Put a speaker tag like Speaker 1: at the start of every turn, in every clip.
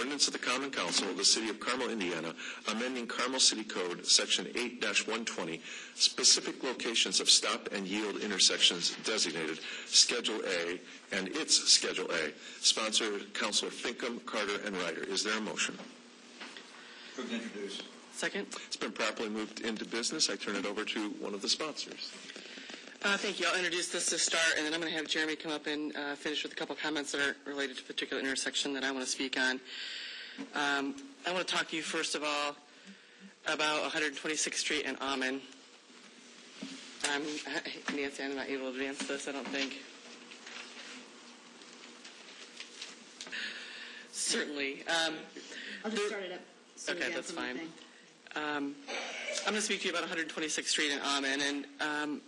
Speaker 1: ordinance of the Common Council of the City of Carmel, Indiana, amending Carmel City Code, Section 8-120, specific locations of stop and yield intersections designated Schedule A and its Schedule A. Sponsored Councilor Finkham, Carter, and Ryder. Is there a motion?
Speaker 2: Move to introduce.
Speaker 3: Second.
Speaker 1: It's been properly moved into business. I turn it over to one of the sponsors.
Speaker 3: Thank you. I'll introduce this to start, and then I'm going to have Jeremy come up and finish with a couple comments that are related to a particular intersection that I want to speak on. I want to talk to you, first of all, about 126th Street and Auman. Nancy, I'm not able to advance this, I don't think. Certainly.
Speaker 4: I'll just start it up.
Speaker 3: Okay, that's fine. I'm going to speak to you about 126th Street and Auman, and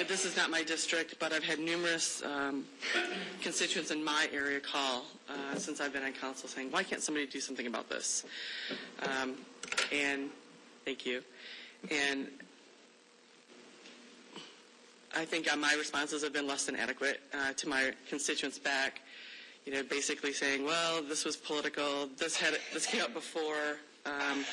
Speaker 3: this is not my district, but I've had numerous constituents in my area call since I've been on council saying, why can't somebody do something about this? And thank you. And I think my responses have been less than adequate to my constituents back, basically saying, well, this was political, this came up before, and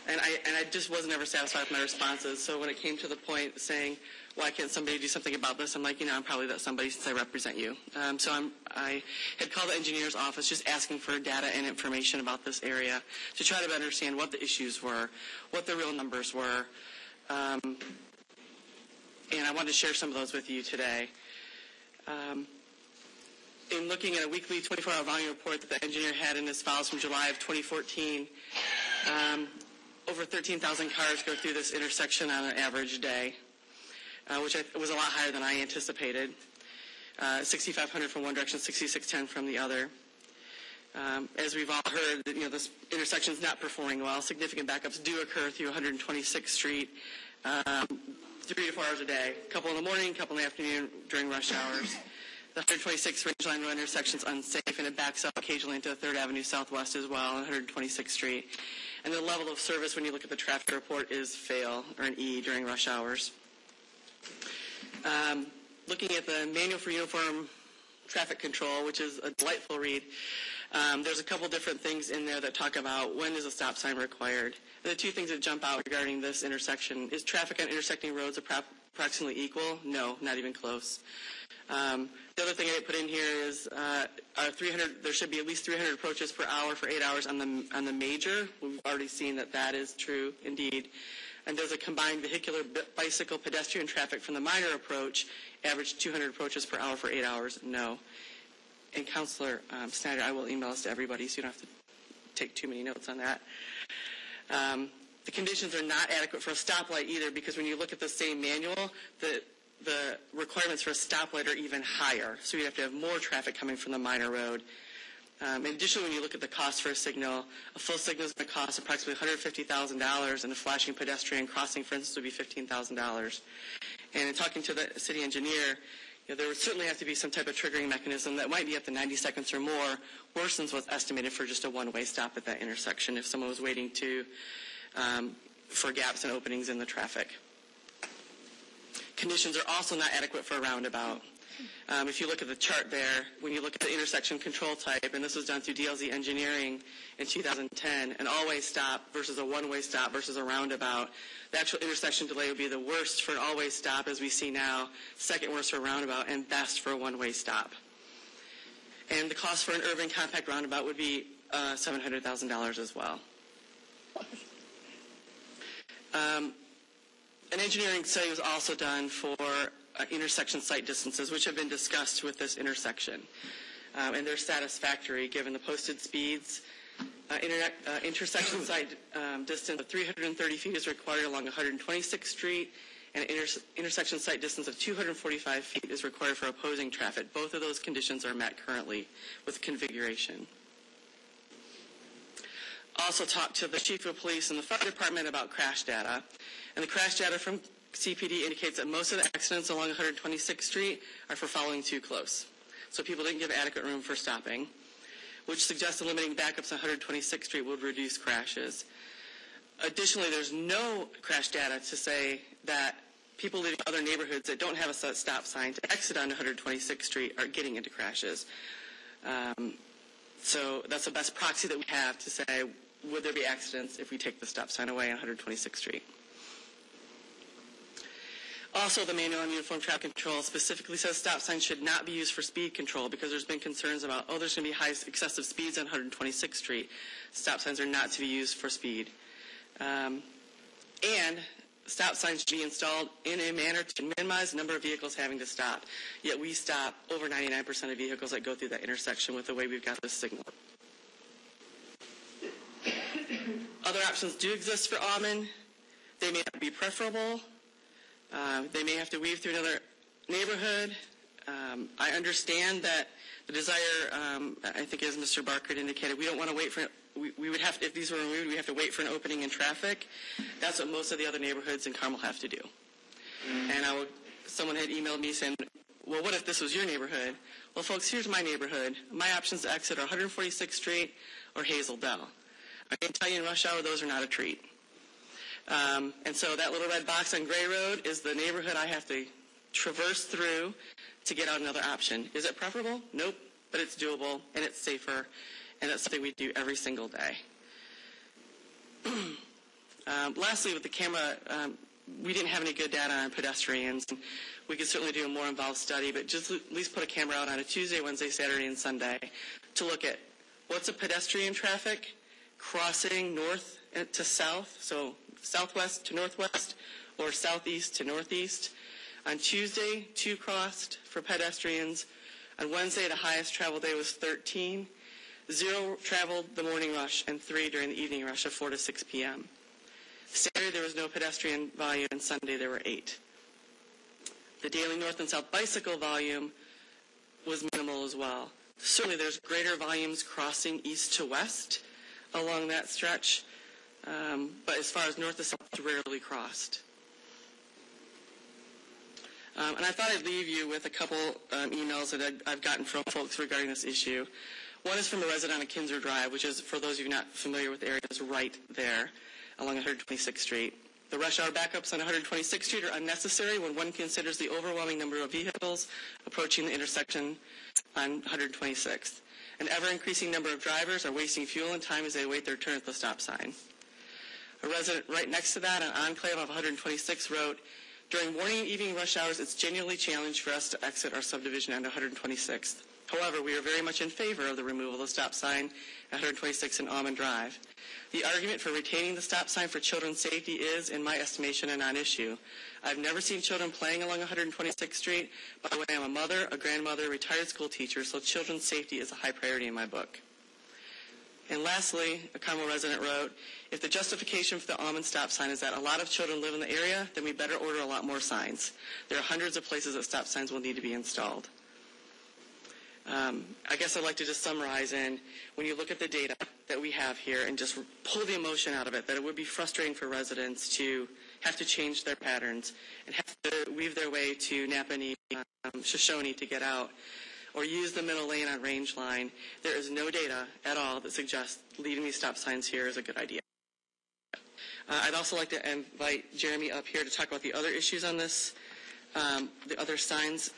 Speaker 3: I just wasn't ever satisfied with my responses. So when it came to the point saying, why can't somebody do something about this? I'm like, I'm probably that somebody since I represent you. So I had called the engineer's office just asking for data and information about this area to try to better understand what the issues were, what the real numbers were. And I wanted to share some of those with you today. In looking at a weekly 24-hour volume report that the engineer had in his files from July of 2014, over 13,000 cars go through this intersection on an average day, which was a lot higher than I anticipated. 6,500 from one direction, 6,610 from the other. As we've all heard, this intersection is not performing well. Significant backups do occur through 126th Street 3 to 4 hours a day. A couple in the morning, a couple in the afternoon during rush hours. The 126th Rangeline Road intersection is unsafe, and it backs up occasionally into 3rd Avenue Southwest as well on 126th Street. And the level of service, when you look at the traffic report, is fail, or an E, during rush hours. Looking at the Manual for Uniform Traffic Control, which is a delightful read, there's a couple different things in there that talk about when is a stop sign required. And the two things that jump out regarding this intersection is traffic on intersecting roads approximately equal? No, not even close. The other thing I put in here is there should be at least 300 approaches per hour for 8 hours on the major. We've already seen that is true indeed. And there's a combined vehicular, bicycle, pedestrian traffic from the minor approach, average 200 approaches per hour for 8 hours. No. And Councilor Snyder, I will email this to everybody so you don't have to take too many notes on that. The conditions are not adequate for a stoplight either, because when you look at the same manual, the requirements for a stoplight are even higher. So you have to have more traffic coming from the minor road. In addition, when you look at the cost for a signal, a full signal is going to cost approximately $150,000, and a flashing pedestrian crossing, for instance, would be $15,000. And in talking to the city engineer, there would certainly have to be some type of triggering mechanism that might be up to 90 seconds or more, worse than what's estimated for just a one-way stop at that intersection if someone was waiting for gaps and openings in the traffic. Conditions are also not adequate for a roundabout. If you look at the chart there, when you look at the intersection control type, and this was done through DLZ Engineering in 2010, an all-way stop versus a one-way stop versus a roundabout, the actual intersection delay would be the worst for an all-way stop, as we see now, second worst for a roundabout, and best for a one-way stop. And the cost for an urban compact roundabout would be $700,000 as well. An engineering study was also done for intersection site distances, which have been discussed with this intersection. And they're satisfactory given the posted speeds. Intersection site distance of 330 feet is required along 126th Street, and intersection site distance of 245 feet is required for opposing traffic. Both of those conditions are met currently with configuration. Also talked to the Chief of Police and the Fire Department about crash data. And the crash data from CPD indicates that most of the accidents along 126th Street are for following too close. So people didn't give adequate room for stopping, which suggests that limiting backups on 126th Street would reduce crashes. Additionally, there's no crash data to say that people living in other neighborhoods that don't have a stop sign to exit on 126th Street are getting into crashes. So that's the best proxy that we have to say, would there be accidents if we take the stop sign away on 126th Street? Also, the manual on uniform traffic control specifically says stop signs should not be used for speed control because there's been concerns about, there's going to be high excessive speeds on 126th Street. Stop signs are not to be used for speed. And stop signs should be installed in a manner to minimize the number of vehicles having to stop. Yet we stop over 99% of vehicles that go through that intersection with the way we've got this signal. Other options do exist for Auman. They may not be preferable. They may have to weave through another neighborhood. I understand that the desire, I think as Mr. Barker indicated, we don't want to wait for, we would have to, if these were removed, we have to wait for an opening in traffic. That's what most of the other neighborhoods in Carmel have to do. And someone had emailed me saying, well, what if this was your neighborhood? Well, folks, here's my neighborhood. My options to exit are 146th Street or Hazel Dell. I can tell you in rush hour, those are not a treat. And so that little red box on Gray Road is the neighborhood I have to traverse through to get out another option. Is it preferable? Nope, but it's doable and it's safer, and that's something we do every single day. Lastly, with the camera, we didn't have any good data on pedestrians. We could certainly do a more involved study, but just at least put a camera out on a Tuesday, Wednesday, Saturday, and Sunday to look at what's a pedestrian traffic crossing north to south, so southwest to northwest or southeast to northeast. On Tuesday, 2 crossed for pedestrians. On Wednesday, the highest travel day was 13. 0 traveled the morning rush and 3 during the evening rush of 4 to 6 p.m. Saturday, there was no pedestrian volume, and Sunday, there were 8. The daily north and south bicycle volume was minimal as well. Certainly, there's greater volumes crossing east to west along that stretch, but as far as north to south, it's rarely crossed. And I thought I'd leave you with a couple emails that I've gotten from folks regarding this issue. One is from a resident on Kinzer Drive, which is, for those of you not familiar with the area, is right there along 126th Street. The rush hour backups on 126th Street are unnecessary when one considers the overwhelming number of vehicles approaching the intersection on 126th. An ever-increasing number of drivers are wasting fuel and time as they await their turn at the stop sign. A resident right next to that, an enclave of 126th, wrote, during morning and evening rush hours, it's genuinely challenging for us to exit our subdivision on 126th. However, we are very much in favor of the removal of the stop sign at 126th and Auman Drive. The argument for retaining the stop sign for children's safety is, in my estimation, a non-issue. I've never seen children playing along 126th Street. By the way, I'm a mother, a grandmother, a retired school teacher, so children's safety is a high priority in my book. And lastly, a Carmel resident wrote, if the justification for the Auman stop sign is that a lot of children live in the area, then we better order a lot more signs. There are hundreds of places that stop signs will need to be installed. I guess I'd like to just summarize in, when you look at the data that we have here and just pull the emotion out of it, that it would be frustrating for residents to have to change their patterns and have to weave their way to Napanee, Shoshone to get out, or use the middle lane on Range Line. There is no data at all that suggests leaving these stop signs here is a good idea. I'd also like to invite Jeremy up here to talk about the other issues on this, the other signs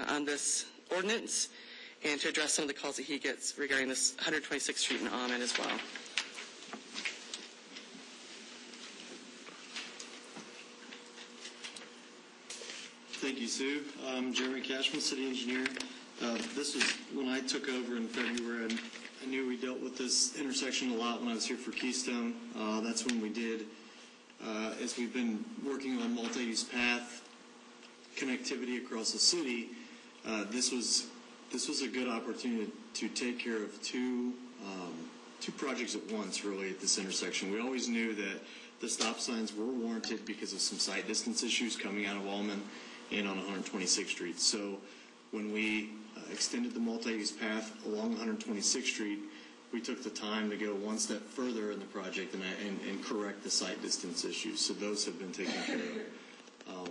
Speaker 3: on this ordinance, and to address some of the calls that he gets regarding this 126th Street and Auman as well.
Speaker 5: Thank you, Sue. I'm Jeremy Cashman, City Engineer. This was when I took over in February. I knew we dealt with this intersection a lot when I was here for Keystone. That's when we did, as we've been working on multi-use path connectivity across the city, this was a good opportunity to take care of two projects at once, really, at this intersection. We always knew that the stop signs were warranted because of some sight distance issues coming out of Auman and on 126th Street. So when we extended the multi-use path along 126th Street, we took the time to go one step further in the project and correct the sight distance issues. So those have been taken care of.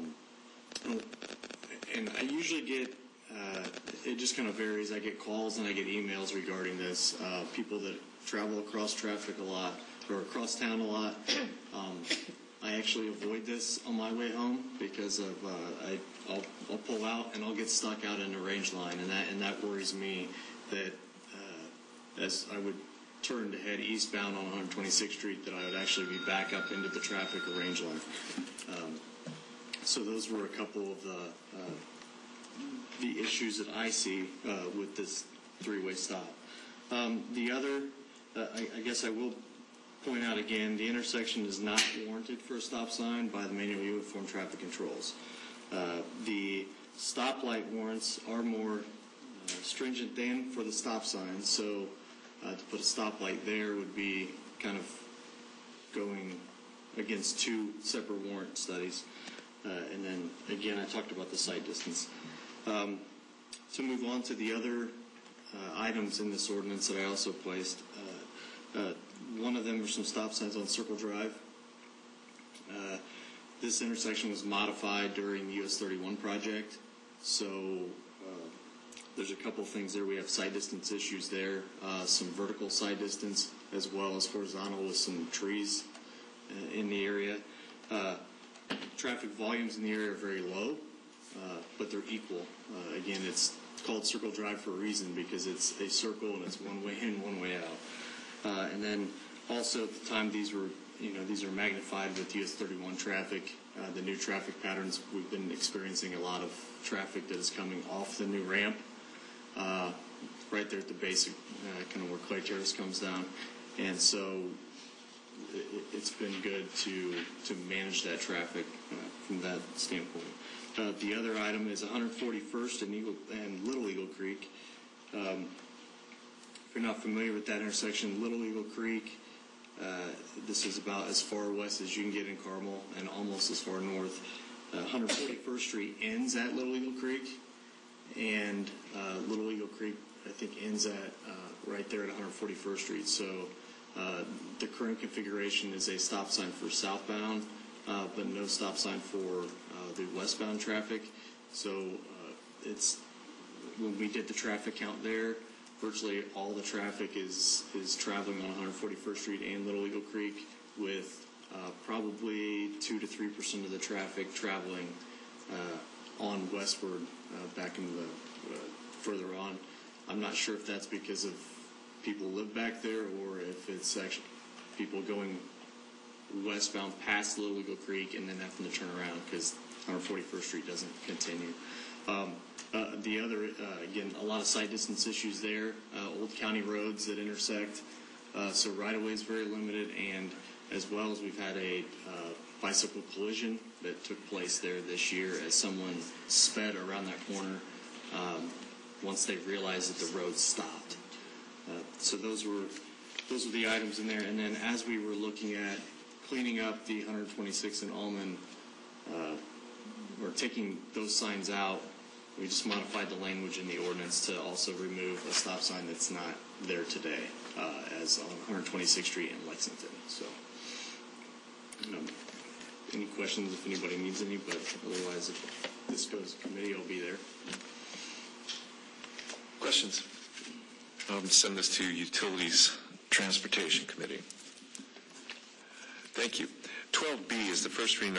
Speaker 5: And I usually get, it just kind of varies. I get calls and I get emails regarding this. People that travel across traffic a lot or across town a lot. I actually avoid this on my way home because of I'll pull out and I'll get stuck out in the Range Line, and that worries me that as I would turn to head eastbound on 126th Street, that I would actually be back up into the traffic arrange line. So those were a couple of the issues that I see with this three-way stop. The other, I guess I will point out again, the intersection is not warranted for a stop sign by the manual uniform traffic controls. The stoplight warrants are more stringent than for the stop sign, so to put a stoplight there would be kind of going against two separate warrant studies. And then, again, I talked about the sight distance. To move on to the other items in this ordinance that I also placed, one of them are some stop signs on Circle Drive. This intersection was modified during the US 31 project, so there's a couple things there. We have sight distance issues there, some vertical sight distance as well as horizontal with some trees in the area. Traffic volumes in the area are very low, but they're equal. Again, it's called Circle Drive for a reason because it's a circle and it's one way in, one way out. And then also at the time these are magnified with US 31 traffic. The new traffic patterns, we've been experiencing a lot of traffic that is coming off the new ramp, right there at the basic, kind of where Clay Terrace comes down. And so it's been good to manage that traffic from that standpoint. The other item is 141st and Little Eagle Creek. If you're not familiar with that intersection, Little Eagle Creek, this is about as far west as you can get in Carmel and almost as far north. 141st Street ends at Little Eagle Creek, and Little Eagle Creek, I think, ends at right there at 141st Street. So the current configuration is a stop sign for southbound, but no stop sign for the westbound traffic. So it's when we did the traffic count there, virtually all the traffic is traveling on 141st Street and Little Eagle Creek, with probably 2 to 3% of the traffic traveling on westward back in the further on. I'm not sure if that's because of people live back there or if it's actually people going westbound past Little Eagle Creek and then having to turn around because 141st Street doesn't continue. The other, again, a lot of sight distance issues there. Old county roads that intersect, so right-of-way is very limited, and as well as we've had a bicycle collision that took place there this year as someone sped around that corner once they realized that the road stopped. So those were the items in there. And then as we were looking at cleaning up the 126 in Auman, or taking those signs out, we just modified the language in the ordinance to also remove a stop sign that's not there today, as on 126th Street in Lexington. So, any questions if anybody needs any, but otherwise, if this goes to committee, I'll be there.
Speaker 1: Questions? Send this to Utilities Transportation Committee. Thank you. 12B is the first reading of